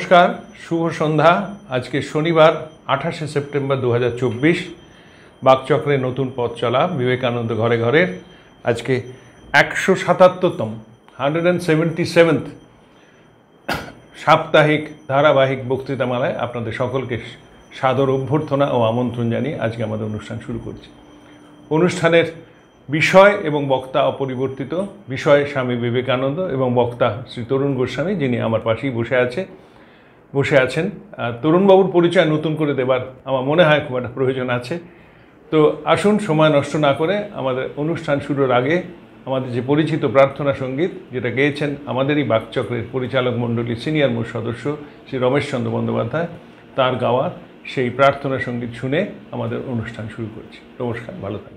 নমস্কার, শুভ সন্ধ্যা। আজকে শনিবার 28শে সেপ্টেম্বর 2024। বাকচক্রের নতুন পথ চলা বিবেকানন্দ ঘরে ঘরের আজকে 177তম 177th সাপ্তাহিক ধারাবাহিক বক্তৃতামালায় আপনাদের সকলকে সাদর অভ্যর্থনা ও আমন্ত্রণ জানিয়ে আজকে আমাদের অনুষ্ঠান শুরু করছি। অনুষ্ঠানের বিষয় এবং বক্তা অপরিবর্তিত। বিষয় স্বামী বিবেকানন্দ এবং বক্তা শ্রী তরুণ গোস্বামী, যিনি আমার পাশেই বসে আছেন। তরুণবাবুর পরিচয় নতুন করে দেবার আমার মনে হয় খুব একটা প্রয়োজন আছে। তো আসুন সময় নষ্ট না করে আমাদের অনুষ্ঠান শুরুর আগে আমাদের যে পরিচিত প্রার্থনা সঙ্গীত, যেটা গেয়েছেন আমাদেরই বাকচক্রের পরিচালক মণ্ডলীর সিনিয়র মোস্ট সদস্য শ্রী রমেশচন্দ্র বন্দ্যোপাধ্যায়, তার গাওয়া সেই প্রার্থনা সঙ্গীত শুনে আমাদের অনুষ্ঠান শুরু করছি। নমস্কার, ভালো থাকুন।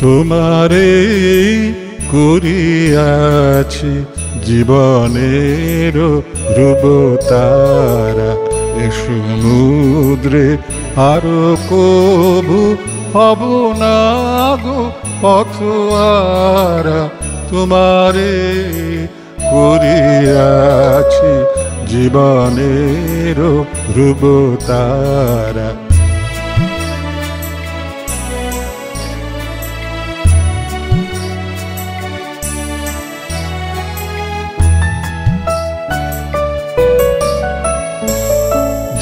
তোমারে করিয়াছি জীবনের ধ্রুবতারা, এ সমুদ্রে আরো কবু হব না গো পথহারা। তোমারে করিয়াছি জীবনের ধ্রুবতারা।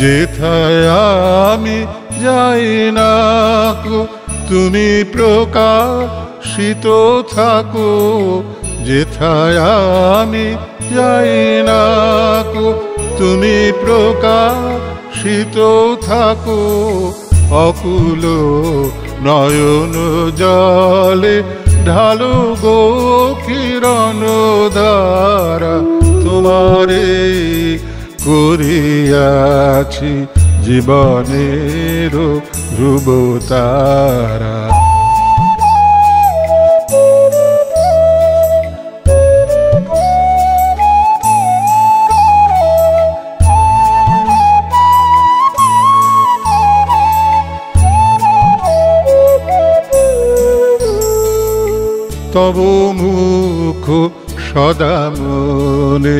যেথায় আমি যাই না গো তুমি প্রকাশিত থাকো, যেথায় আমি যাই না গো তুমি প্রকাশিত থাকো। অকুল নয়ন জলে ঢালো গো কিরণ ধারা। তোমারে করিয়াছি জীবনের ধ্রুবতারা। তব মুখ সদা মনে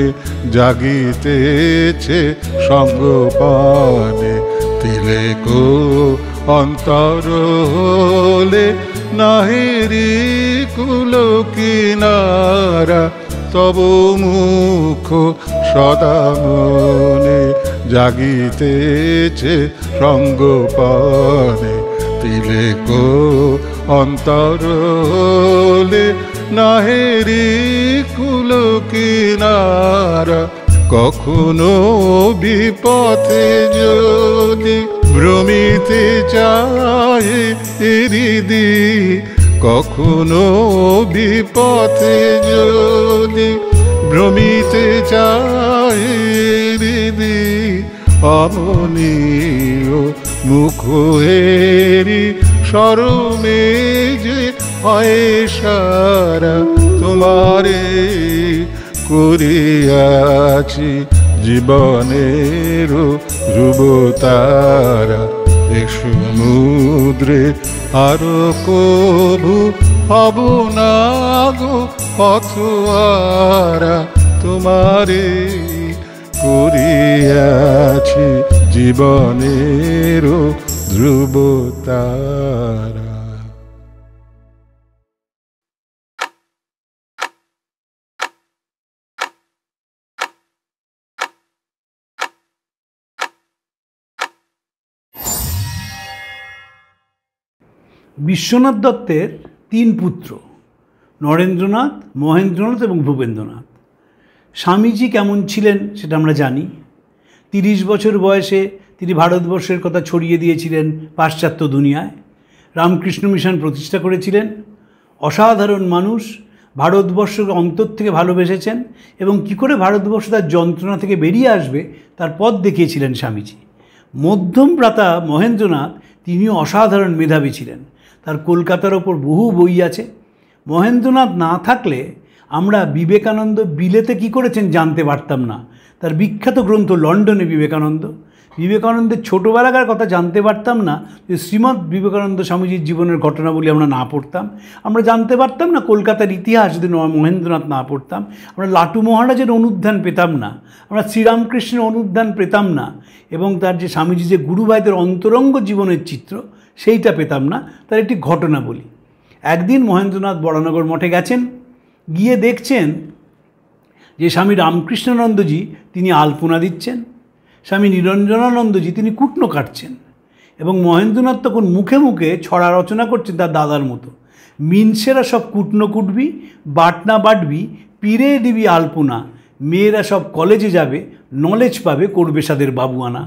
জাগিতেছে সঙ্গপানে, তিলেকো অন্তর হলে নাহিরি কুল কিনারা। তব মুখ সদা মনে জাগিতেছে সঙ্গপানে, তিলেকো অন্তর হলে নাহেরি কুল কিনারা। কখনো বিপথে যদি ভ্রমিতে চায় হৃদি, কখনো বিপথে যদি ভ্রমিতে চায় হৃদি, অমনীয় মুখ হেরি শরমে যে হয় সারা। তোমারে করিয়াছি জীবনের ধ্রুবতারা, এ সমুদ্রে আরো কবু হব না গো পথহারা। তোমারে করিয়াছি জীবনের ধ্রুবতারা। বিশ্বনাথ দত্তের তিন পুত্র, নরেন্দ্রনাথ, মহেন্দ্রনাথ এবং ভূপেন্দ্রনাথ। স্বামীজি কেমন ছিলেন সেটা আমরা জানি। 30 বছর বয়সে তিনি ভারতবর্ষের কথা ছড়িয়ে দিয়েছিলেন পাশ্চাত্য দুনিয়ায়। রামকৃষ্ণ মিশন প্রতিষ্ঠা করেছিলেন। অসাধারণ মানুষ, ভারতবর্ষকে অন্তর থেকে ভালোবেসেছেন এবং কী করে ভারতবর্ষ তার যন্ত্রণা থেকে বেরিয়ে আসবে তার পথ দেখিয়েছিলেন স্বামীজি। মধ্যম ভ্রাতা মহেন্দ্রনাথ, তিনিও অসাধারণ মেধাবী ছিলেন। তার কলকাতার ওপর বহু বই আছে। মহেন্দ্রনাথ না থাকলে আমরা বিবেকানন্দ বিলেতে কি করেছেন জানতে পারতাম না। তার বিখ্যাত গ্রন্থ লন্ডনে বিবেকানন্দের ছোটোবেলাকার কথা জানতে পারতাম না যে শ্রীমৎ বিবেকানন্দ স্বামীজির জীবনের ঘটনাবলী আমরা না পড়তাম। আমরা জানতে পারতাম না কলকাতার ইতিহাস যদি মহেন্দ্রনাথ না পড়তাম। আমরা লাটু মহারাজের অনুধ্যান পেতাম না, আমরা শ্রীরামকৃষ্ণের অনুধ্যান পেতাম না, এবং তার যে স্বামীজি যে গুরুভাইদের অন্তরঙ্গ জীবনের চিত্র সেইটা পেতাম না। তার একটি ঘটনা বলি। একদিন মহেন্দ্রনাথ বরানগর মঠে গেছেন, গিয়ে দেখছেন যে স্বামী রামকৃষ্ণানন্দজি তিনি আলপনা দিচ্ছেন, স্বামী নিরঞ্জনানন্দজি তিনি কুটনো কাটছেন, এবং মহেন্দ্রনাথ তখন মুখে মুখে ছড়া রচনা করছেন তার দাদার মতো। মিনসেরা সব কুটনো কুটবি, বাটনা বাটবি, পিরে দিবি আলপনা, মেয়েরা সব কলেজে যাবে, নলেজ পাবে, করবে সাদের বাবুয়ানা।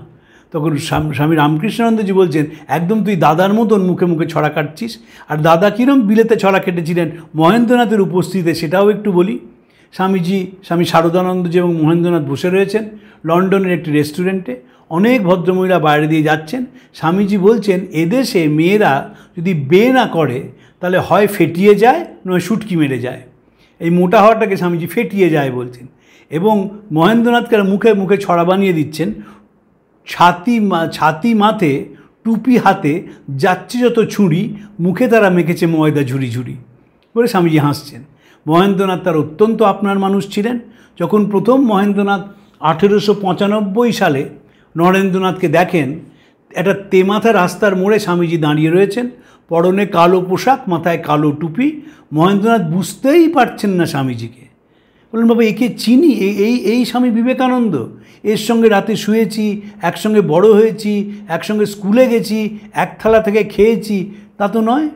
তখন স্বামী রামকৃষ্ণানন্দজি বলছেন, একদম তুই দাদার মতন মুখে মুখে ছড়া কাটছিস। আর দাদা কীরম বিলেতে ছড়া কেটেছিলেন মহেন্দ্রনাথের উপস্থিতিতে সেটাও একটু বলি। স্বামী শারদানন্দজি এবং মহেন্দ্রনাথ বসে রয়েছেন লন্ডনের একটি রেস্টুরেন্টে। অনেক ভদ্রমহিলা বাইরে দিয়ে যাচ্ছেন। স্বামীজি বলছেন, এদেশে মেয়েরা যদি বিয়ে না করে তাহলে হয় ফেটিয়ে যায় নয় শুটকি মেরে যায়। এই মোটা হওয়াটাকে স্বামীজি ফেটিয়ে যায় বলছেন, এবং মহেন্দ্রনাথকে মুখে মুখে ছড়া বানিয়ে দিচ্ছেন। ছাতি মাথে টুপি হাতে যাচ্ছে যত ছুরি, মুখে তারা মেখেছে ময়দা ঝুড়ি ঝুড়ি বলে স্বামীজি হাসছেন। মহেন্দ্রনাথ তার অত্যন্ত আপনার মানুষ ছিলেন। যখন প্রথম মহেন্দ্রনাথ 1895 সালে নরেন্দ্রনাথকে দেখেন, একটা তেমাথা রাস্তার মোড়ে স্বামীজি দাঁড়িয়ে রয়েছেন, পরনে কালো পোশাক, মাথায় কালো টুপি। মহেন্দ্রনাথ বুঝতেই পারছেন না স্বামীজিকে। বললেন, বাবা একে চিনি, এই স্বামী বিবেকানন্দ, এর সঙ্গে রাতে শুয়েছি, একসঙ্গে বড় হয়েছি, একসঙ্গে স্কুলে গেছি, এক থালা থেকে খেয়েছি, তা তো নয়।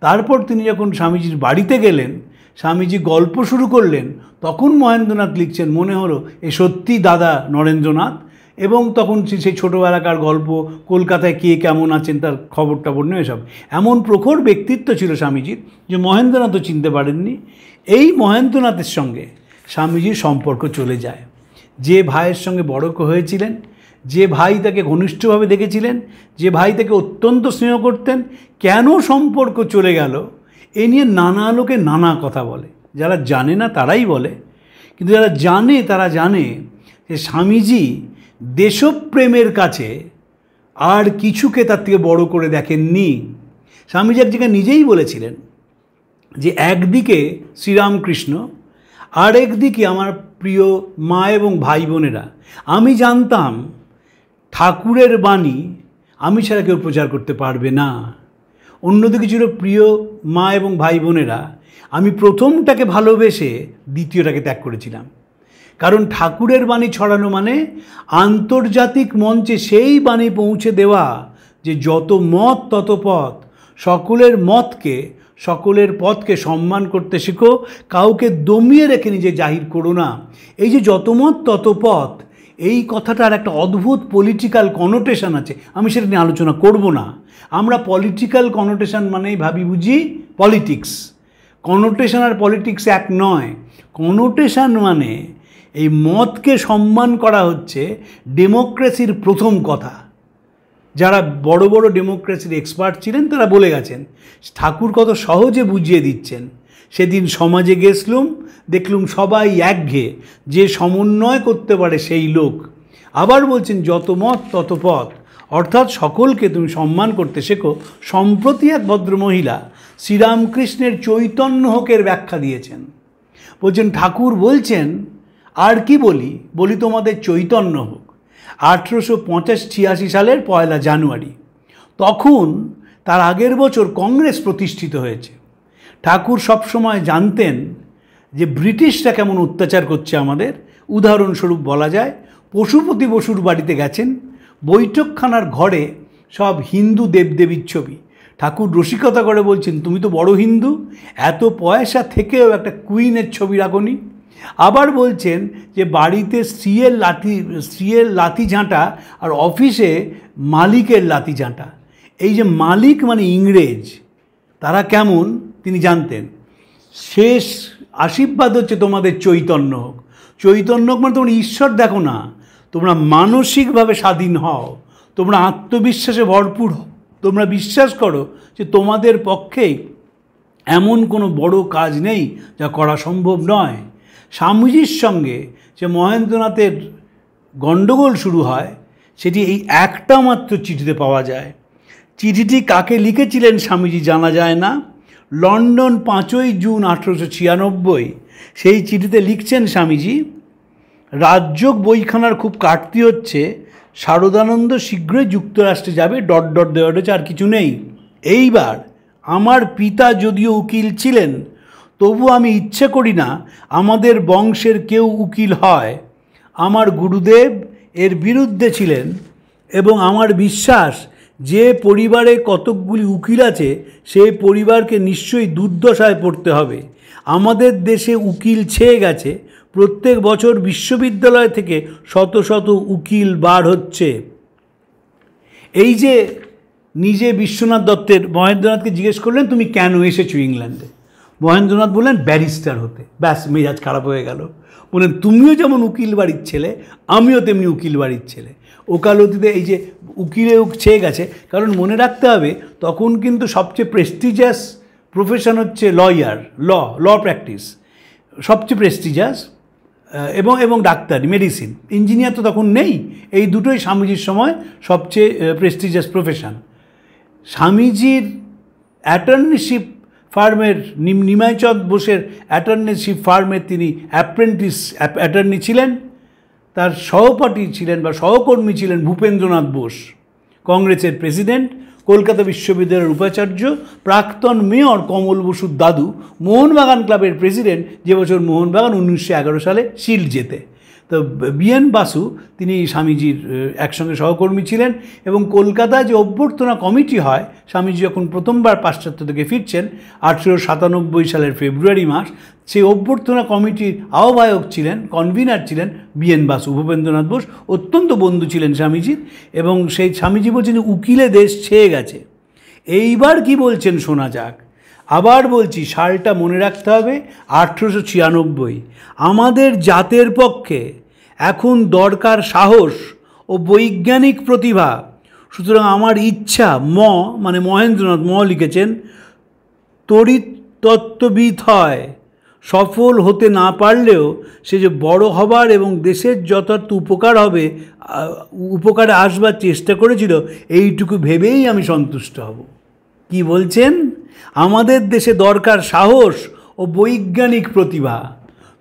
তারপর তিনি যখন স্বামীজির বাড়িতে গেলেন, স্বামীজি গল্প শুরু করলেন, তখন মহেন্দ্রনাথ লিখছেন, মনে হলো এ সত্যি দাদা নরেন্দ্রনাথ। এবং তখন সেই ছোটোবেলাকার গল্প, কলকাতায় কে কেমন আছেন তার খবর টবর নিয়ে এসব। এমন প্রখর ব্যক্তিত্ব ছিল স্বামীজির যে মহেন্দ্রনাথও চিনতে পারেননি। এই মহেন্দ্রনাথের সঙ্গে স্বামীজির সম্পর্ক চলে যায়। যে ভাইয়ের সঙ্গে বড় হয়েছিলেন, যে ভাই তাকে ঘনিষ্ঠভাবে দেখেছিলেন, যে ভাই তাকে অত্যন্ত স্নেহ করতেন, কেন সম্পর্ক চলে গেল এ নিয়ে নানা লোকে নানা কথা বলে। যারা জানে না তারাই বলে, কিন্তু যারা জানে তারা জানে যে স্বামীজি দেশপ্রেমের কাছে আর কিছুকে তার থেকে বড় করে দেখেননি। স্বামীজি এক জায়গায় নিজেই বলেছিলেন যে একদিকে শ্রীরামকৃষ্ণ, আর একদিকে আমার প্রিয় মা এবং ভাই বোনেরা। আমি জানতাম ঠাকুরের বাণী আমি ছাড়া কেউ প্রচার করতে পারবে না। অন্যদিকে ছিল প্রিয় মা এবং ভাই বোনেরা। আমি প্রথমটাকে ভালোবেসে দ্বিতীয়টাকে ত্যাগ করেছিলাম। কারণ ঠাকুরের বাণী ছড়ানো মানে আন্তর্জাতিক মঞ্চে সেই বাণী পৌঁছে দেওয়া যে যত মত তত পথ, সকলের মতকে, সকলের পথকে সম্মান করতে শেখো, কাউকে দমিয়ে রেখে নিজে জাহির করো না। এই যে যত মত তত পথ, এই কথাটার একটা অদ্ভুত পলিটিক্যাল কনোটেশন আছে। আমি সেটা নিয়ে আলোচনা করব না। আমরা পলিটিক্যাল কনোটেশন মানেই ভাবি বুঝি পলিটিক্স। কনোটেশন আর পলিটিক্স এক নয়। কনোটেশন মানে এই মতকে সম্মান করা হচ্ছে ডেমোক্রেসির প্রথম কথা। যারা বড় বড় ডেমোক্রেসির এক্সপার্ট ছিলেন তারা বলে গেছেন। ঠাকুর কত সহজে বুঝিয়ে দিচ্ছেন। সেদিন সমাজে গেছলুম, দেখলুম সবাই একঘেয়ে, যে সমন্বয় করতে পারে সেই লোক। আবার বলছেন যত মত তত পথ, অর্থাৎ সকলকে তুমি সম্মান করতে শেখো। সম্প্রতি এক ভদ্রমহিলা শ্রীরামকৃষ্ণের চৈতন্য হোকের ব্যাখ্যা দিয়েছেন। বলছেন ঠাকুর বলছেন আর কি বলি তোমাদের চৈতন্য হোক। 1885-86 সালের 1 জানুয়ারি, তখন তার আগের বছর কংগ্রেস প্রতিষ্ঠিত হয়েছে। ঠাকুর সবসময় জানতেন যে ব্রিটিশরা কেমন অত্যাচার করছে আমাদের। উদাহরণস্বরূপ বলা যায়, পশুপতি বসুর বাড়িতে গেছেন, বৈঠকখানার ঘরে সব হিন্দু দেবদেবীর ছবি। ঠাকুর রসিকতা করে বলছেন, তুমি তো বড় হিন্দু, এত পয়সা থেকেও একটা কুইনের ছবি রাখনি। আবার বলছেন যে বাড়িতে স্ত্রীর লাথি ঝাঁটা আর অফিসে মালিকের লাথি ঝাঁটা। এই যে মালিক মানে ইংরেজ, তারা কেমন তিনি জানতেন। শেষ আশীর্বাদ হচ্ছে তোমাদের চৈতন্য হোক। চৈতন্য হোক মানে তোমরা ঈশ্বর দেখো না, তোমরা মানসিকভাবে স্বাধীন হও, তোমরা আত্মবিশ্বাসে ভরপুর হও, তোমরা বিশ্বাস করো যে তোমাদের পক্ষেই এমন কোনো বড় কাজ নেই যা করা সম্ভব নয়। স্বামীজির সঙ্গে যে মহেন্দ্রনাথের গণ্ডগোল শুরু হয় সেটি এই একটা মাত্র চিঠিতে পাওয়া যায়। চিঠিটি কাকে লিখেছিলেন স্বামীজি জানা যায় না। লন্ডন 5ই জুন 1896 সেই চিঠিতে লিখছেন স্বামীজি, রাজযোগ বইখানার খুব কাটতি হচ্ছে, শারদানন্দ শীঘ্রই যুক্তরাষ্ট্রে যাবে, ডট ডট দেওয়া হচ্ছে, আর কিছু নেই। এইবার আমার পিতা যদিও উকিল ছিলেন, তবু আমি ইচ্ছে করি না আমাদের বংশের কেউ উকিল হয়। আমার গুরুদেব এর বিরুদ্ধে ছিলেন এবং আমার বিশ্বাস যে পরিবারে কতকগুলি উকিল আছে সেই পরিবারকে নিশ্চয়ই দুর্দশায় পড়তে হবে। আমাদের দেশে উকিল ছেয়ে গেছে, প্রত্যেক বছর বিশ্ববিদ্যালয় থেকে শত শত উকিল বার হচ্ছে। এই যে নিজে বিশ্বনাথ দত্তের মহেন্দ্রনাথকে জিজ্ঞেস করলেন তুমি কেন এসেছো ইংল্যান্ডে, মহেন্দ্রনাথ বললেন ব্যারিস্টার হতে। ব্যাস, মেজাজ খারাপ হয়ে গেল। বললেন তুমিও যেমন উকিল বাড়ির ছেলে, আমিও তেমনি উকিল বাড়ির ছেলে। ওকালতিতে এই যে উকিলে ছেয়ে গেছে, কারণ মনে রাখতে হবে তখন কিন্তু সবচেয়ে প্রেস্টিজিয়াস প্রফেশন হচ্ছে লয়ার, ল প্র্যাকটিস সবচেয়ে প্রেস্টিজিয়াস, এবং ডাক্তারি, মেডিসিন। ইঞ্জিনিয়ার তো তখন নেই। এই দুটোই স্বামীজির সময় সবচেয়ে প্রেস্টিজিয়াস প্রফেশন। স্বামীজির অ্যাটর্নিশিপ ফার্মের, নিমাইচাঁদ বোসের অ্যাটর্নিশিপ ফার্মের তিনি অ্যাপ্রেন্টিস অ্যাটর্নি ছিলেন। তার সহপাঠী ছিলেন বা সহকর্মী ছিলেন ভূপেন্দ্রনাথ বোস, কংগ্রেসের প্রেসিডেন্ট, কলকাতা বিশ্ববিদ্যালয়ের উপাচার্য, প্রাক্তন মেয়র কমল বসুর দাদু, মোহনবাগান ক্লাবের প্রেসিডেন্ট, যে বছর মোহনবাগান 1911 সালে শিল্ড জেতে। তো বিএন বাসু তিনি স্বামীজির একসঙ্গে সহকর্মী ছিলেন। এবং কলকাতায় যে অভ্যর্থনা কমিটি হয়, স্বামীজি যখন প্রথমবার পাশ্চাত্য থেকে ফিরছেন 1897 সালের ফেব্রুয়ারি মাস, সেই অভ্যর্থনা কমিটির আহ্বায়ক ছিলেন, কনভিনার ছিলেন বিএন বাসু। ভূপেন্দ্রনাথ বোস অত্যন্ত বন্ধু ছিলেন স্বামীজির। এবং সেই স্বামীজি বলছেন যে উকিলে দেশ ছেয়ে গেছে। এইবার কি বলছেন শোনা যাক। আবার বলছি, সালটা মনে রাখতে হবে 1896। আমাদের জাতের পক্ষে এখন দরকার সাহস ও বৈজ্ঞানিক প্রতিভা। সুতরাং আমার ইচ্ছা মানে মহেন্দ্রনাথ লিখেছেন, তড়িৎ তত্ত্ববিদ হয়। সফল হতে না পারলেও সে যে বড় হবার এবং দেশের যথার্থ উপকারে আসবার চেষ্টা করেছিল, এইটুকু ভেবেই আমি সন্তুষ্ট হব। কি বলছেন? আমাদের দেশে দরকার সাহস ও বৈজ্ঞানিক প্রতিভা।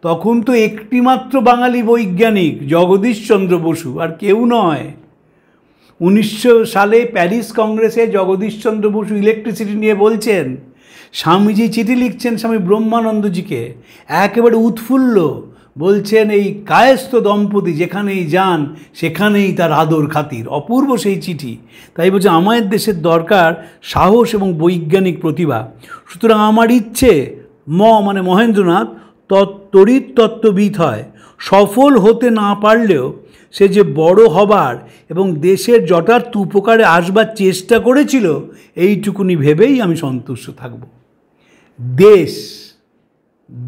তখন তো একটিমাত্র বাঙালি বৈজ্ঞানিক জগদীশচন্দ্র বসু, আর কেউ নয়। 1900 সালে প্যারিস কংগ্রেসে জগদীশচন্দ্র বসু ইলেকট্রিসিটি নিয়ে বলছেন। স্বামীজি চিঠি লিখছেন স্বামী ব্রহ্মানন্দজিকে, একেবারে উৎফুল্ল, বলছেন এই কায়স্থ দম্পতি যেখানেই যান সেখানেই তার আদর খাতির। অপূর্ব সেই চিঠি। তাই বলছে আমাদের দেশের দরকার সাহস এবং বৈজ্ঞানিক প্রতিভা। সুতরাং আমার ইচ্ছে মানে মহেন্দ্রনাথ তড়িৎ তত্ত্ববিদ হয়। সফল হতে না পারলেও সে যে বড় হবার এবং দেশের যথার্থ উপকারে আসবার চেষ্টা করেছিল, এইটুকুনি ভেবেই আমি সন্তুষ্ট থাকব।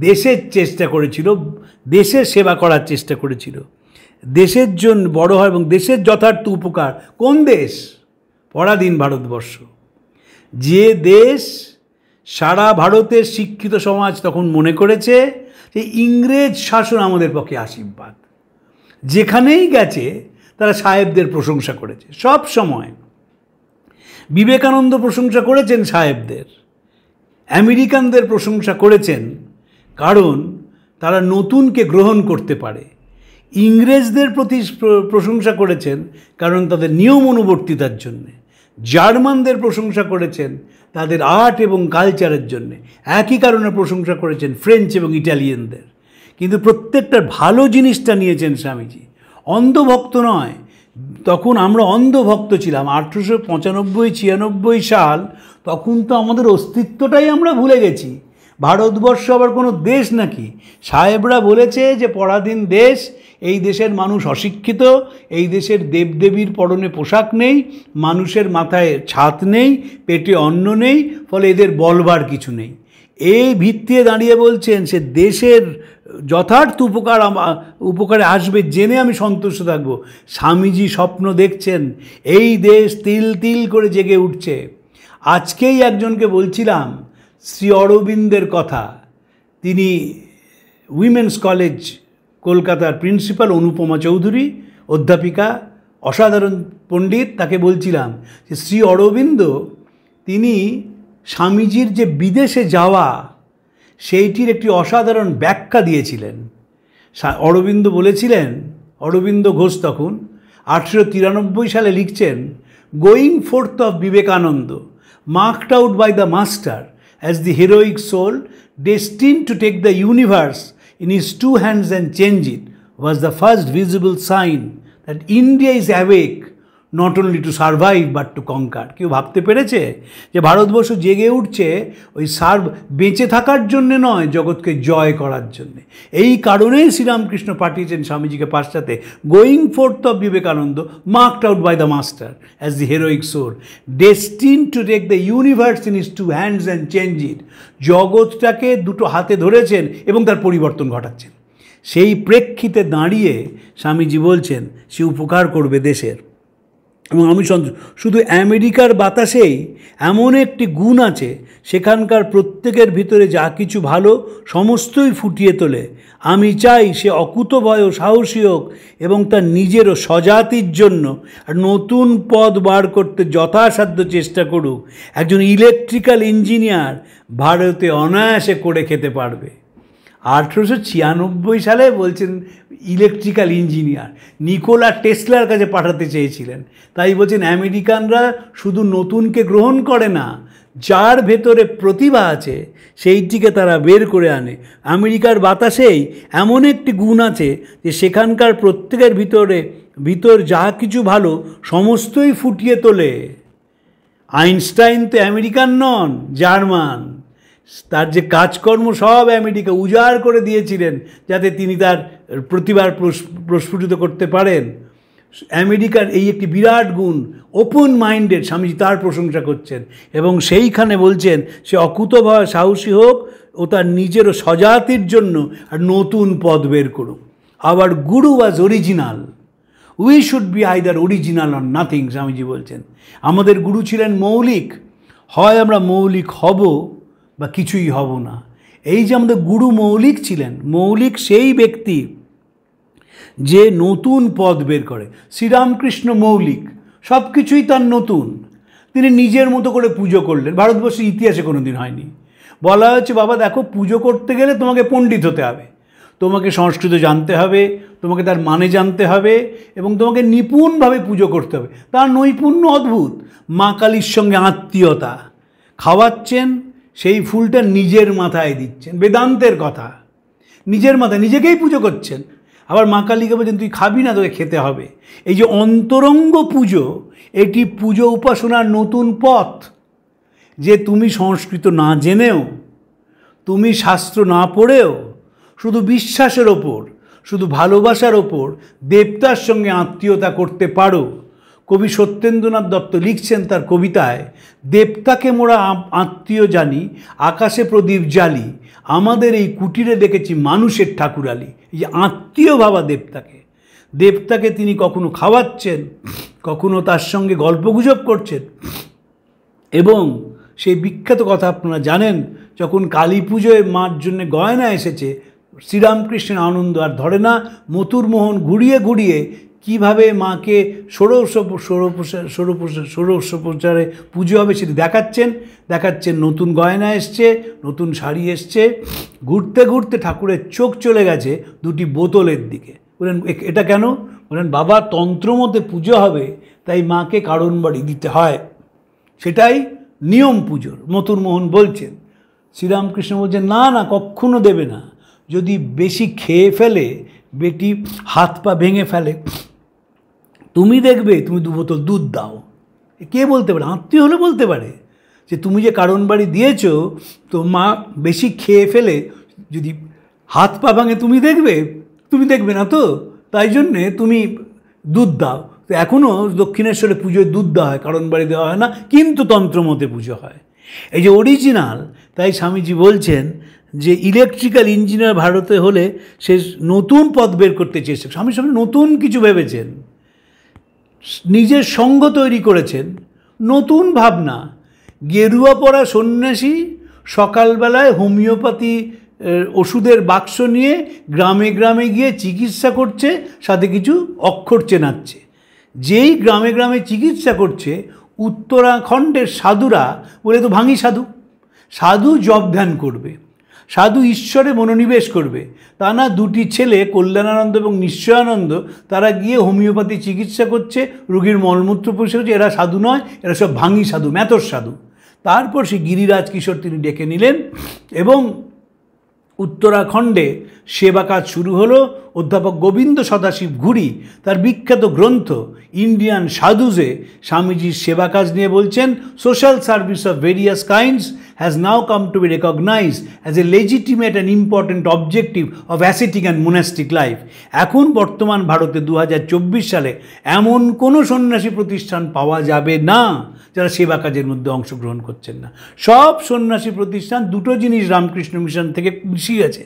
দেশের চেষ্টা করেছিল, দেশের সেবা করার চেষ্টা করেছিল, দেশের জন্য বড় হয় এবং দেশের যথার্থ উপকার। কোন দেশ? পরাধীন ভারতবর্ষ। যে দেশ সারা ভারতের শিক্ষিত সমাজ তখন মনে করেছে যে ইংরেজ শাসন আমাদের পক্ষে আশীর্বাদ। যেখানেই গেছে তারা সাহেবদের প্রশংসা করেছে সব সময়। বিবেকানন্দ প্রশংসা করেছেন সাহেবদের, আমেরিকানদের প্রশংসা করেছেন, কারণ তারা নতুনকে গ্রহণ করতে পারে। ইংরেজদের প্রতি প্রশংসা করেছেন কারণ তাদের নিয়ম অনুবর্তিতার জন্যে। জার্মানদের প্রশংসা করেছেন তাদের আর্ট এবং কালচারের জন্যে। একই কারণে প্রশংসা করেছেন ফ্রেঞ্চ এবং ইটালিয়ানদের। কিন্তু প্রত্যেকটার ভালো জিনিসটা নিয়েছেন স্বামীজি, অন্ধভক্ত নয়। তখন আমরা অন্ধভক্ত ছিলাম। 1895-96 সাল, তখন তো আমাদের অস্তিত্বটাই আমরা ভুলে গেছি। ভারতবর্ষ আবার কোনো দেশ নাকি? সাহেবরা বলেছে যে পরাধীন দেশ, এই দেশের মানুষ অশিক্ষিত, এই দেশের দেবদেবীর পরনে পোশাক নেই, মানুষের মাথায় ছাদ নেই, পেটে অন্ন নেই, ফলে এদের বলবার কিছু নেই। এই ভিত্তিতে দাঁড়িয়ে বলছেন সে দেশের যথার্থ উপকারে আসবে জেনে আমি সন্তুষ্ট থাকব। স্বামীজি স্বপ্ন দেখছেন এই দেশ তিল তিল করে জেগে উঠছে। আজকেই একজনকে বলছিলাম, শ্রী অরবিন্দের কথা। তিনি উইমেন্স কলেজ কলকাতার প্রিন্সিপাল অনুপমা চৌধুরী, অধ্যাপিকা, অসাধারণ পণ্ডিত। তাকে বলছিলাম যে শ্রী অরবিন্দ তিনি স্বামীজির যে বিদেশে যাওয়া সেইটির একটি অসাধারণ ব্যাখ্যা দিয়েছিলেন। অরবিন্দ বলেছিলেন, অরবিন্দ ঘোষ তখন 1893 সালে লিখছেন, going forth of Vivekananda marked out by the master as the heroic soul destined to take the universe in his two hands and change it was the first visible sign that India is awake not only to survive but to conquer. কেউ ভাবতে পেরেছে যে ভারতবর্ষ জেগে উঠছে ওই বেঁচে থাকার জন্যে নয়, জগৎকে জয় করার জন্যে। এই কারণেই শ্রীরামকৃষ্ণ পাঠিয়েছেন স্বামীজিকে পাশ্চাত্যে, going forth of Vivekananda marked out by the master as the heroic soul destined to take the universe in his two hands and change it. জগৎটাকে দুটো হাতে ধরেছেন এবং তার পরিবর্তন ঘটাচ্ছেন। সেই প্রেক্ষিতে দাঁড়িয়ে স্বামীজি বলছেন সে উপকার করবে দেশের। এবং আমি শুধু আমেরিকার বাতাসেই এমন একটি গুণ আছে, সেখানকার প্রত্যেকের ভিতরে যা কিছু ভালো সমস্তই ফুটিয়ে তোলে। আমি চাই সে অকুতভয় ও সাহসী হোক এবং তার নিজেরও স্বজাতির জন্য নতুন পথ বার করতে যথাসাধ্য চেষ্টা করুক। একজন ইলেকট্রিক্যাল ইঞ্জিনিয়ার ভারতে অনায়াসে করে খেতে পারবে। 1896 সালে বলছেন ইলেকট্রিক্যাল ইঞ্জিনিয়ার নিকোলা টেসলার কাছে পাঠাতে চেয়েছিলেন। তাই বলছেন আমেরিকানরা শুধু নতুনকে গ্রহণ করে না, যার ভেতরে প্রতিভা আছে সেইটিকে তারা বের করে আনে। আমেরিকার বাতাসেই এমন একটি গুণ আছে যে সেখানকার প্রত্যেকের ভিতর যা কিছু ভালো সমস্তই ফুটিয়ে তোলে। আইনস্টাইন তো আমেরিকান নন, জার্মান। তার যে কাজকর্ম সব আমেরিকা উজাড় করে দিয়েছিলেন যাতে তিনি তার প্রতিভার প্রস্ফুটিত করতে পারেন। আমেরিকার এই একটি বিরাট গুণ, ওপেন মাইন্ডেড। স্বামীজি তার প্রশংসা করছেন এবং সেইখানে বলছেন সে অকুতভয় সাহসী হোক ও তার নিজেরও স্বজাতির জন্য আর নতুন পথ বের করুক। Our guru was original, we should be either original or nothing. Swamiji বলছেন আমাদের গুরু ছিলেন মৌলিক, হয় আমরা মৌলিক হব বা কিছুই হব না। এই যে আমাদের গুরু মৌলিক ছিলেন, মৌলিক সেই ব্যক্তি যে নতুন পথ বের করে। শ্রীরামকৃষ্ণ মৌলিক, সব কিছুই তার নতুন। তিনি নিজের মতো করে পুজো করলেন, ভারতবর্ষের ইতিহাসে কোনো দিন হয়নি। বলা হয়েছে বাবা দেখো, পুজো করতে গেলে তোমাকে পণ্ডিত হতে হবে, তোমাকে সংস্কৃত জানতে হবে, তোমাকে তার মানে জানতে হবে এবং তোমাকে নিপুণভাবে পুজো করতে হবে। তার নৈপুণ্য অদ্ভুত। মা কালীর সঙ্গে আত্মীয়তা, খাওয়াচ্ছেন সেই ফুলটা নিজের মাথায় দিচ্ছেন, বেদান্তের কথা। নিজের মাথায় নিজেকেই পুজো করছেন। আবার মা কালীকে বলছেন তুই খাবি না, তোকে খেতে হবে। এই যে অন্তরঙ্গ পুজো, এটি পুজো উপাসনার নতুন পথ। যে তুমি সংস্কৃত না জেনেও, তুমি শাস্ত্র না পড়েও, শুধু বিশ্বাসের ওপর, শুধু ভালোবাসার ওপর দেবতার সঙ্গে আত্মীয়তা করতে পারো। কবি সত্যেন্দ্রনাথ দত্ত লিখছেন তার কবিতায়, দেবতাকে মোরা আত্মীয় জানি, আকাশে প্রদীপ জ্বালি, আমাদের এই কুটিরে দেখেছি মানুষের ঠাকুরালি। এই যে আত্মীয় ভাবা দেবতাকে তিনি কখনো খাওয়াচ্ছেন, কখনো তার সঙ্গে গল্পগুজব করছেন। এবং সেই বিখ্যাত কথা আপনারা জানেন, যখন কালী পুজোয় মার জন্য গয়না এসেছে, শ্রীরামকৃষ্ণের আনন্দ আর ধরে না। মথুরমোহন ঘুরিয়ে ঘুরিয়ে কীভাবে মাকে ষোড়শোপচারে পুজো হবে সেটি দেখাচ্ছেন। নতুন গয়না এসছে, নতুন শাড়ি এসছে। ঘুরতে ঘুরতে ঠাকুরের চোখ চলে গেছে দুটি বোতলের দিকে। বলেন এটা কেন? বলেন বাবা, তন্ত্রমতে পুজো হবে, তাই মাকে কারণ বাড়ি দিতে হয়, সেটাই নিয়ম পুজোর। মথুরমোহন বলছেন। শ্রীরামকৃষ্ণ বলছেন না না, কখনো দেবে না। যদি বেশি খেয়ে ফেলে, বেটি হাত পা ভেঙে ফেলে, তুমি দেখবে তুমি 2 বোতল দুধ দাও। কে বলতে পারে? আত্মীয় হলে বলতে পারে যে তুমি যে কারণ বাড়ি দিয়েছো, তো মা বেশি খেয়ে ফেলে যদি হাত পা ভাঙে তুমি দেখবে না তো, তাই জন্যে তুমি দুধ দাও। তো এখনও দক্ষিণেশ্বরে পুজোয় দুধ দেওয়া হয়, কারণ বাড়ি দেওয়া হয় না, কিন্তু তন্ত্রমতে পুজো হয়। এই যে অরিজিনাল, তাই স্বামীজি বলছেন যে ইলেকট্রিক্যাল ইঞ্জিনিয়ার ভারতে হলে সে নতুন পথ বের করতে চেয়েছে। স্বামী নতুন কিছু ভেবেছেন, নিজের সঙ্গ তৈরি করেছেন, নতুন ভাবনা। গেরুয়া পরা সন্ন্যাসী সকালবেলায় হোমিওপ্যাথি ওষুধের বাক্স নিয়ে গ্রামে গ্রামে গিয়ে চিকিৎসা করছে, সাথে কিছু অক্ষর চেনাচ্ছে। যেই গ্রামে গ্রামে চিকিৎসা করছে, উত্তরাখণ্ডের সাধুরা বলে তো ভাঙি সাধু, সাধু জপ ধ্যান করবে, সাধু ঈশ্বরে মনোনিবেশ করবে। তা না, দুটি ছেলে কল্যাণানন্দ এবং নিশ্চয়ানন্দ তারা গিয়ে হোমিওপ্যাথি চিকিৎসা করছে, রোগীর মলমূত্র পরিষ্কার করছে। এরা সাধু নয়, এরা সব ভাঙি সাধু, ম্যাথর সাধু। তারপর সে গিরিরাজ কিশোর তিনি ডেকে নিলেন এবং উত্তরাখণ্ডে সেবা কাজ শুরু হলো। অধ্যাপক গোবিন্দ সদাশিব ঘুরি তার বিখ্যাত গ্রন্থ ইন্ডিয়ান সাধুজে স্বামীজির সেবা কাজ নিয়ে বলছেন, social service of various kinds has now come to be recognized as a legitimate and important objective of ascetic and monastic life. এখন বর্তমান ভারতে 2024 সালে এমন কোনো সন্ন্যাসী প্রতিষ্ঠান পাওয়া যাবে না যারা সেবা কাজের মধ্যে অংশগ্রহণ করছেন না। সব সন্ন্যাসী প্রতিষ্ঠান দুটো জিনিস রামকৃষ্ণ মিশন থেকে বেশি আছে।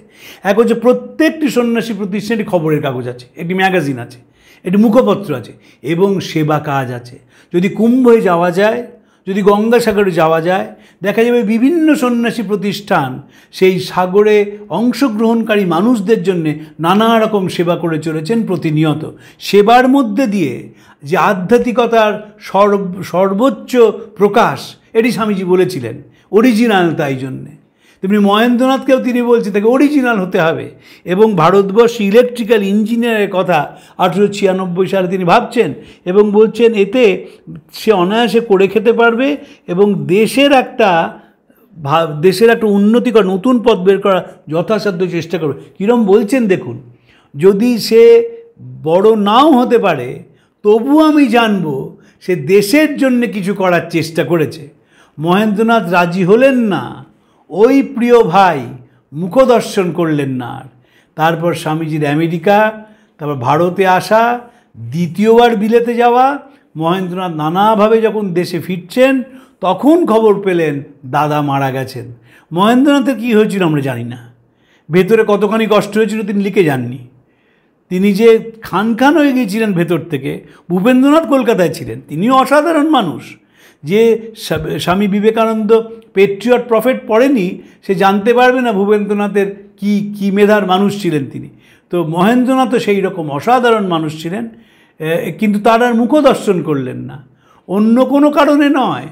এক হচ্ছে প্রত্যেকটি সন্ন্যাসী প্রতিষ্ঠানে খবরের কাগজ আছে, একটি ম্যাগাজিন আছে, একটি মুখপত্র আছে এবং সেবা কাজ আছে। যদি কুম্ভে যাওয়া যায়, যদি গঙ্গাসাগরে যাওয়া যায়, দেখা যাবে বিভিন্ন সন্ন্যাসী প্রতিষ্ঠান সেই সাগরে অংশগ্রহণকারী মানুষদের জন্য নানা রকম সেবা করে চলেছেন প্রতিনিয়ত। সেবার মধ্যে দিয়ে যে আধ্যাত্মিকতার সর্বোচ্চ প্রকাশ, এটি স্বামীজি বলেছিলেন, অরিজিনাল। তাই জন্যে তেমনি মহেন্দ্রনাথকেও তিনি বলছেন তাকে অরিজিনাল হতে হবে। এবং ভারতবর্ষে ইলেকট্রিক্যাল ইঞ্জিনিয়ারের কথা 1896 সালে তিনি ভাবছেন এবং বলছেন এতে সে অনায়াসে করে খেতে পারবে এবং দেশের একটা উন্নতিকর নতুন পথ বের করা যথাসাধ্য চেষ্টা করবে। কীরকম বলছেন দেখুন, যদি সে বড় নাও হতে পারে তবু আমি জানব সে দেশের জন্য কিছু করার চেষ্টা করেছে। মহেন্দ্রনাথ রাজি হলেন না, ওই প্রিয় ভাই মুখদর্শন করলেন না। তারপর স্বামীজির আমেরিকা, তারপর ভারতে আসা, দ্বিতীয়বার বিলেতে যাওয়া। মহেন্দ্রনাথ নানাভাবে যখন দেশে ফিরছেন তখন খবর পেলেন দাদা মারা গেছেন। মহেন্দ্রনাথের কী হয়েছিল আমরা জানি না, ভেতরে কতখানি কষ্ট হয়েছিল তিনি লিখে যাননি। তিনি যে খান হয়ে গিয়েছিলেন ভেতর থেকে। ভূপেন্দ্রনাথ কলকাতায় ছিলেন, তিনিও অসাধারণ মানুষ। যে স্বামী বিবেকানন্দ পেট্রিয়ট প্রফেট পড়েনি সে জানতে পারবে না ভূপেন্দ্রনাথের কি মেধার মানুষ ছিলেন তিনি। তো মহেন্দ্রনাথও সেই রকম অসাধারণ মানুষ ছিলেন, কিন্তু তার আর মুখদর্শন করলেন না। অন্য কোনো কারণে নয়,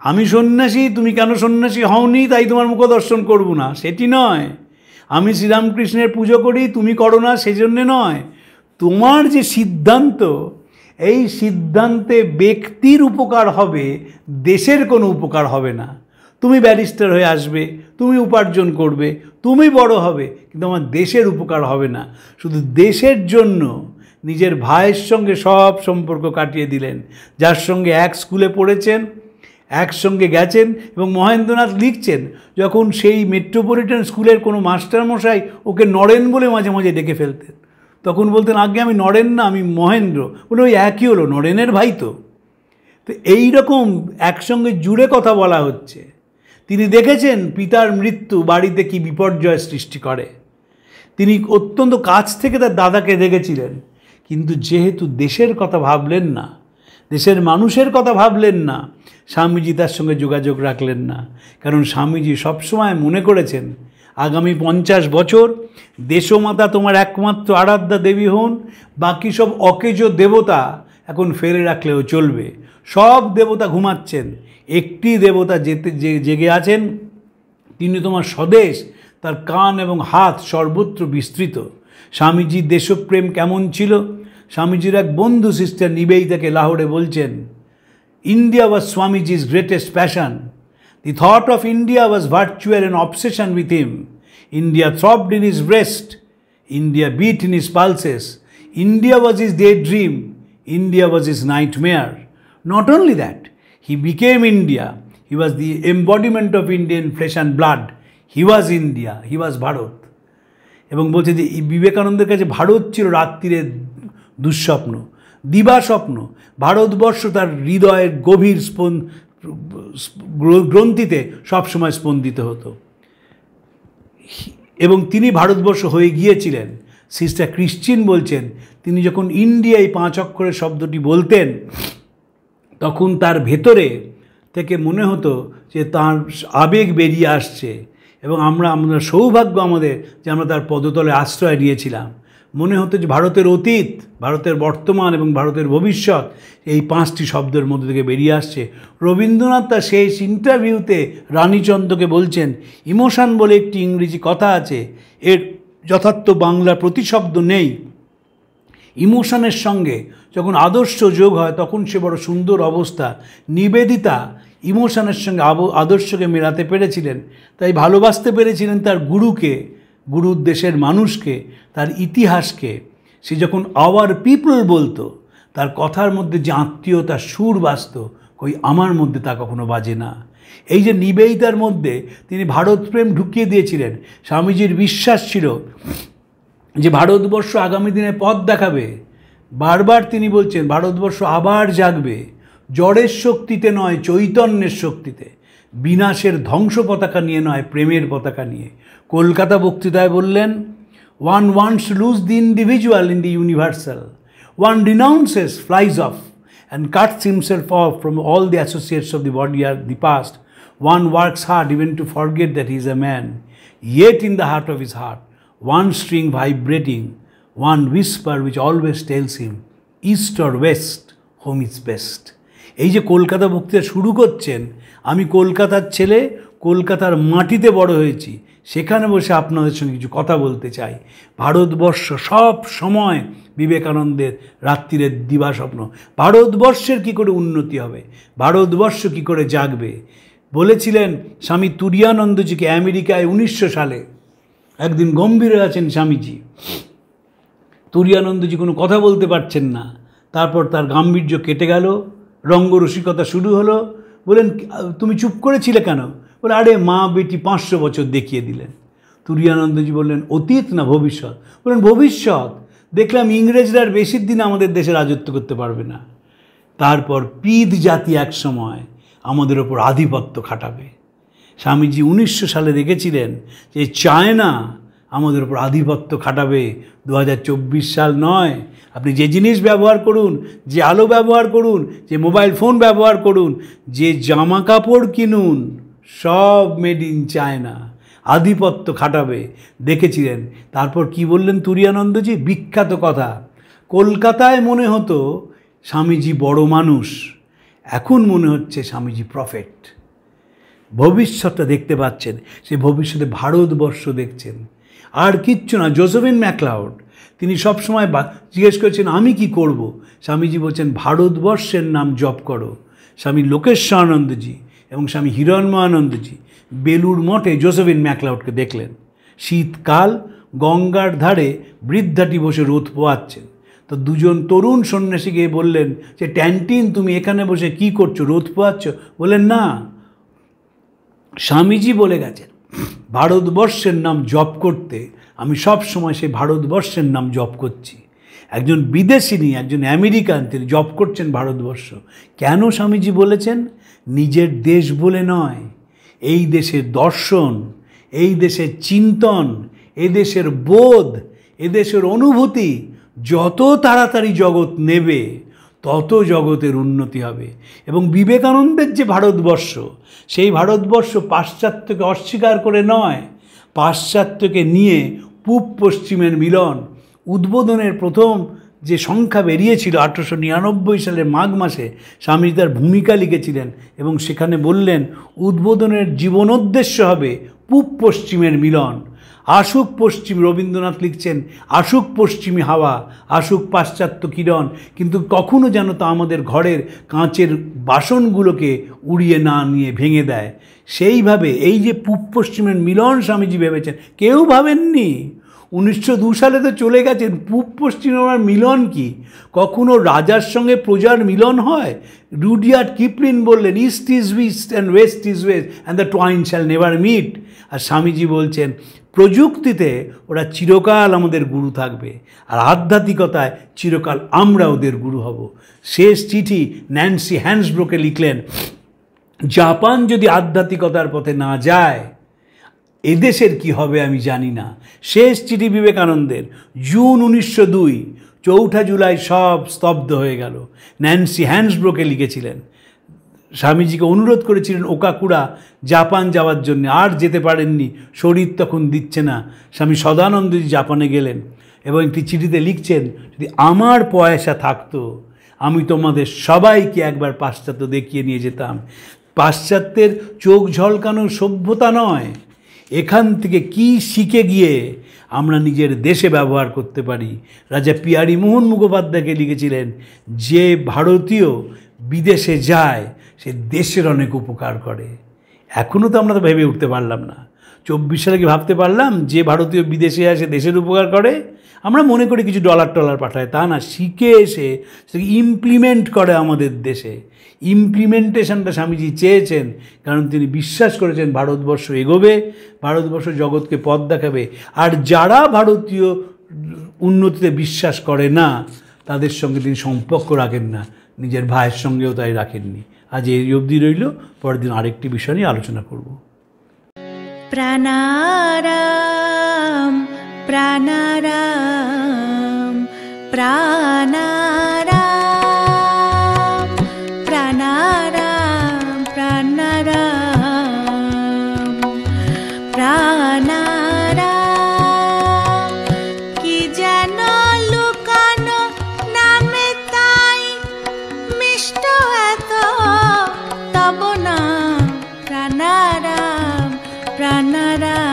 আমি সন্ন্যাসী তুমি কেন সন্ন্যাসী হওনি তাই তোমার মুখদর্শন করব না, সেটি নয়। আমি শ্রীরামকৃষ্ণের পুজো করি তুমি করো না সেজন্যে নয়। তোমার যে সিদ্ধান্ত, এই সিদ্ধান্তে ব্যক্তির উপকার হবে, দেশের কোনো উপকার হবে না। তুমি ব্যারিস্টার হয়ে আসবে, তুমি উপার্জন করবে, তুমি বড় হবে, কিন্তু আমার দেশের উপকার হবে না। শুধু দেশের জন্য নিজের ভাইয়ের সঙ্গে সব সম্পর্ক কাটিয়ে দিলেন, যার সঙ্গে এক স্কুলে পড়েছেন, একসঙ্গে গেছেন। এবং মহেন্দ্রনাথ লিখছেন যখন সেই মেট্রোপলিটন স্কুলের কোনো মাস্টারমশাই ওকে নরেন বলে মাঝে মাঝে ডেকে ফেলতেন, তখন বলতেন আগে আমি নরেন না আমি মহেন্দ্র। বলে ওই একই হলো, নরেনের ভাই তো। তো এইরকম একসঙ্গে জুড়ে কথা বলা হচ্ছে। তিনি দেখেছেন পিতার মৃত্যু বাড়িতে কি বিপর্যয় সৃষ্টি করে। তিনি অত্যন্ত কাছ থেকে তার দাদাকে দেখেছিলেন, কিন্তু যেহেতু দেশের কথা ভাবলেন না, দেশের মানুষের কথা ভাবলেন না, স্বামীজি তার সঙ্গে যোগাযোগ রাখলেন না। কারণ স্বামীজি সবসময় মনে করেছেন আগামী 50 বছর দেশমাতা তোমার একমাত্র আরাধ্যা দেবী হন, বাকি সব অকেজো দেবতা এখন ফেলে রাখলেও চলবে। সব দেবতা ঘুমাচ্ছেন, একটি দেবতা জেগে আছেন, তিনি তোমার স্বদেশ, তার কান এবং হাত সর্বত্র বিস্তৃত। স্বামীজির দেশপ্রেম কেমন ছিল? স্বামীজির এক বন্ধু সিস্টার নিবেদিতাকে লাহোরে বলছেন, India was Swamiji's greatest passion. The thought of India was virtual an obsession with him. India throbbed in his breast. India beat in his pulses. India was his daydream. India was his nightmare. Not only that, he became India. He was the embodiment of Indian flesh and blood. He was India. He was Bharat. এবং বলছে যে বিবেকানন্দের কাছে ভারত ছিল রাত্রিরে দুঃস্বপ্ন, দিবা স্বপ্ন। ভারতবর্ষ তার হৃদয়ের গভীর গ্রন্থিতে সবসময় স্পন্দিত হতো এবং তিনি ভারতবর্ষ হয়ে গিয়েছিলেন। সিস্টার ক্রিশ্চিন বলছেন তিনি যখন ইন্ডিয়া এই 5 অক্ষরের শব্দটি বলতেন তখন তার ভেতরে থেকে মনে হতো যে তার আবেগ বেরিয়ে আসছে, এবং আমরা সৌভাগ্য আমাদের যে আমরা তার পদতলে আশ্রয় নিয়েছিলাম। মনে হতো যে ভারতের অতীত, ভারতের বর্তমান এবং ভারতের ভবিষ্যৎ এই 5টি শব্দের মধ্যে থেকে বেরিয়ে আসছে। রবীন্দ্রনাথ তার শেষ ইন্টারভিউতে রানীচন্দ্রকে বলছেন, ইমোশন বলে একটি ইংরেজি কথা আছে, এর যথার্থ বাংলা প্রতিশব্দ নেই। ইমোশনের সঙ্গে যখন আদর্শ যোগ হয় তখন সে বড় সুন্দর অবস্থা। নিবেদিতা ইমোশনের সঙ্গে আদর্শকে মেলাতে পেরেছিলেন, তাই ভালোবাসতে পেরেছিলেন তার গুরুকে, গুরুর দেশের মানুষকে, তার ইতিহাসকে। সে যখন আওয়ার পিপল বলতো, তার কথার মধ্যে যে আত্মীয়তার সুর বাজত, কই আমার মধ্যে তা কখনো বাজে না। এই যে নিবেদিতার মধ্যে তিনি ভারতপ্রেম ঢুকিয়ে দিয়েছিলেন। স্বামীজির বিশ্বাস ছিল যে ভারতবর্ষ আগামী দিনে পথ দেখাবে। বারবার তিনি বলছেন ভারতবর্ষ আবার জাগবে, জড়ের শক্তিতে নয়, চৈতন্যের শক্তিতে, বিনাশের ধ্বংস পতাকা নিয়ে নয়, প্রেমের পতাকা নিয়ে। কলকাতা বক্তৃতায় বললেন, one wants to lose the individual in the universal, one renounces, flies off and cuts himself off from all the associates of the body or the past. One works hard even to forget that he is a man, yet in the heart of his heart, one string vibrating, one whisper which always tells him, east or west, home is best. এই যে কলকাতা বক্তৃতা শুরু করছেন, আমি কলকাতার ছেলে, কলকাতার মাটিতে বড় হয়েছি, সেখানে বসে আপনাদের সঙ্গে কিছু কথা বলতে চাই। ভারতবর্ষ সব সময় বিবেকানন্দের রাত্রিরের দিবাস্বপ্ন। ভারতবর্ষের কী করে উন্নতি হবে, ভারতবর্ষ কী করে জাগবে। বলেছিলেন স্বামী তুরীয়ানন্দজিকে আমেরিকায় 1900 সালে। একদিন গম্ভীর আছেন স্বামীজি, তুরীয়ানন্দজি কোনো কথা বলতে পারছেন না। তারপর তার গাম্ভীর্য কেটে গেল, রঙ্গরসিকতা শুরু হলো। বলেন, তুমি চুপ করেছিলে কেন? বলে, আরে মা বেটি 500 বছর দেখিয়ে দিলেন। তুরীয়ানন্দজি বললেন, অতীত না ভবিষ্যৎ? বললেন, ভবিষ্যৎ। দেখলাম ইংরেজরা আর বেশি দিন আমাদের দেশে রাজত্ব করতে পারবে না। তারপর পিদ জাতি এক সময় আমাদের ওপর আধিপত্য খাটাবে। স্বামীজি 1900 সালে দেখেছিলেন যে চায়না আমাদের ওপর আধিপত্য খাটাবে। 2024 সাল নয়, আপনি যে জিনিস ব্যবহার করুন, যে আলো ব্যবহার করুন, যে মোবাইল ফোন ব্যবহার করুন, যে জামা কাপড় কিনুন, সব মেড ইন চায়না, আধিপত্য খাটাবে। দেখেছিলেন। তারপর কি বললেন তুরীয়ানন্দজি? বিখ্যাত কথা, কলকাতায় মনে হতো স্বামীজি বড় মানুষ, এখন মনে হচ্ছে স্বামীজি প্রফেট। ভবিষ্যৎটা দেখতে পাচ্ছেন, সে ভবিষ্যতে ভারতবর্ষ দেখছেন, আর কিচ্ছু না। জোসেফিন ম্যাকলাউড তিনি সবসময় জিজ্ঞেস করেছেন আমি কি করব? স্বামীজি বলছেন ভারতবর্ষের নাম জপ করো। স্বামী লোকেশ্বরানন্দজি এবং স্বামী হিরণ্ময়ানন্দজি বেলুড় মঠে জোসেফিন ম্যাকলাউডকে দেখলেন। শীতকাল, গঙ্গার ধারে বৃদ্ধাটি বসে রোদ পোয়াচ্ছেন। তো দুজন তরুণ সন্ন্যাসী গিয়ে বললেন যে ট্যান্টিন, তুমি এখানে বসে কি করছো, রোদ পোয়াচ্ছ? বললেন না, স্বামীজি বলে গেছেন ভারতবর্ষের নাম জপ করতে, আমি সব সময় সেই ভারতবর্ষের নাম জপ করছি। একজন বিদেশিনী, একজন আমেরিকান, তিনি জপ করছেন ভারতবর্ষ। কেন স্বামীজি বলেছেন? নিজের দেশ বলে নয়, এই দেশের দর্শন, এই দেশের চিন্তন, এই দেশের বোধ, এ দেশের অনুভূতি যত তাড়াতাড়ি জগৎ নেবে তত জগতের উন্নতি হবে। এবং বিবেকানন্দের যে ভারতবর্ষ, সেই ভারতবর্ষ পাশ্চাত্যকে অস্বীকার করে নয়, পাশ্চাত্যকে নিয়ে পূব পশ্চিমের মিলন। উদ্বোধনের প্রথম যে সংখ্যা বেরিয়েছিল 1899 সালের মাঘ মাসে, স্বামী তার ভূমিকা লিখেছিলেন এবং সেখানে বললেন উদ্বোধনের জীবনোদ্দেশ্য হবে পূব পশ্চিমের মিলন। আসুক পশ্চিম, রবীন্দ্রনাথ লিখছেন আসুক পশ্চিমী হাওয়া, আসুক পাশ্চাত্য কিরণ, কিন্তু কখনো যেন তা আমাদের ঘরের কাঁচের বাসনগুলোকে উড়িয়ে না নিয়ে ভেঙে দেয়। সেইভাবে এই যে পূব পশ্চিমের মিলন স্বামীজি ভেবেছেন, কেউ ভাবেননি। 1902 সালে তো চলে গেছেন, পূব পশ্চিমের মিলন কি? কখনো রাজার সঙ্গে প্রজার মিলন হয়? রুডিয়ার্ড কিপলিন বললেন east is east and west is west and the twain shall never meet. আর স্বামীজি বলছেন প্রযুক্তিতে ওরা চিরকাল আমাদের গুরু থাকবে, আর আধ্যাত্মিকতায় চিরকাল আমরা ওদের গুরু হব। শেষ চিঠি ন্যান্সি হ্যান্সব্রোকে লিখলেন, জাপান যদি আধ্যাত্মিকতার পথে না যায় এদেশের কি হবে আমি জানি না। শেষ চিঠি বিবেকানন্দের, জুন 1902, 4 জুলাই সব স্তব্ধ হয়ে গেল। ন্যান্সি হ্যান্সব্রোকে লিখেছিলেন, স্বামীজিকে অনুরোধ করেছিলেন ওকাকুড়া জাপান যাওয়ার জন্য, আর যেতে পারেননি, শরীর তখন দিচ্ছে না। স্বামী সদানন্দজি জাপানে গেলেন এবং একটি চিঠিতে লিখছেন, যদি আমার পয়সা থাকতো আমি তোমাদের সবাইকে একবার পাশ্চাত্য দেখিয়ে নিয়ে যেতাম। পাশ্চাত্যের চোখ ঝলকানো সভ্যতা নয়, এখান থেকে কি শিখে গিয়ে আমরা নিজের দেশে ব্যবহার করতে পারি। রাজা পিয়ারি মোহন মুখোপাধ্যায়কে লিখেছিলেন, যে ভারতীয় বিদেশে যায় সে দেশের অনেক উপকার করে। এখনও তো আমরা তো ভেবে উঠতে পারলাম না। 24 সালে কি ভাবতে পারলাম যে ভারতীয় বিদেশে আসে দেশের উপকার করে? আমরা মনে করি কিছু ডলার পাঠায়, তা না, শিখে এসে সেটাকে ইমপ্লিমেন্ট করে আমাদের দেশে। ইমপ্লিমেন্টেশনটা স্বামীজি চেয়েছেন, কারণ তিনি বিশ্বাস করেছেন ভারতবর্ষ এগোবে, ভারতবর্ষ জগৎকে পথ দেখাবে। আর যারা ভারতীয় উন্নতিতে বিশ্বাস করে না তাদের সঙ্গে তিনি সম্পর্ক রাখেন না, নিজের ভাইয়ের সঙ্গেও তাই রাখেননি। আজ এই অবধি রইল, পরের দিন আরেকটি বিষয় নিয়ে আলোচনা করব। প্রাণারাম প্রাণারাম প্রাণারাম প্রাণারাম প্রাণারাম প্রাণারাম। কি যেন লুকানো নামে তাই মিষ্ট এত তব নাম প্রাণারাম প্রাণারাম।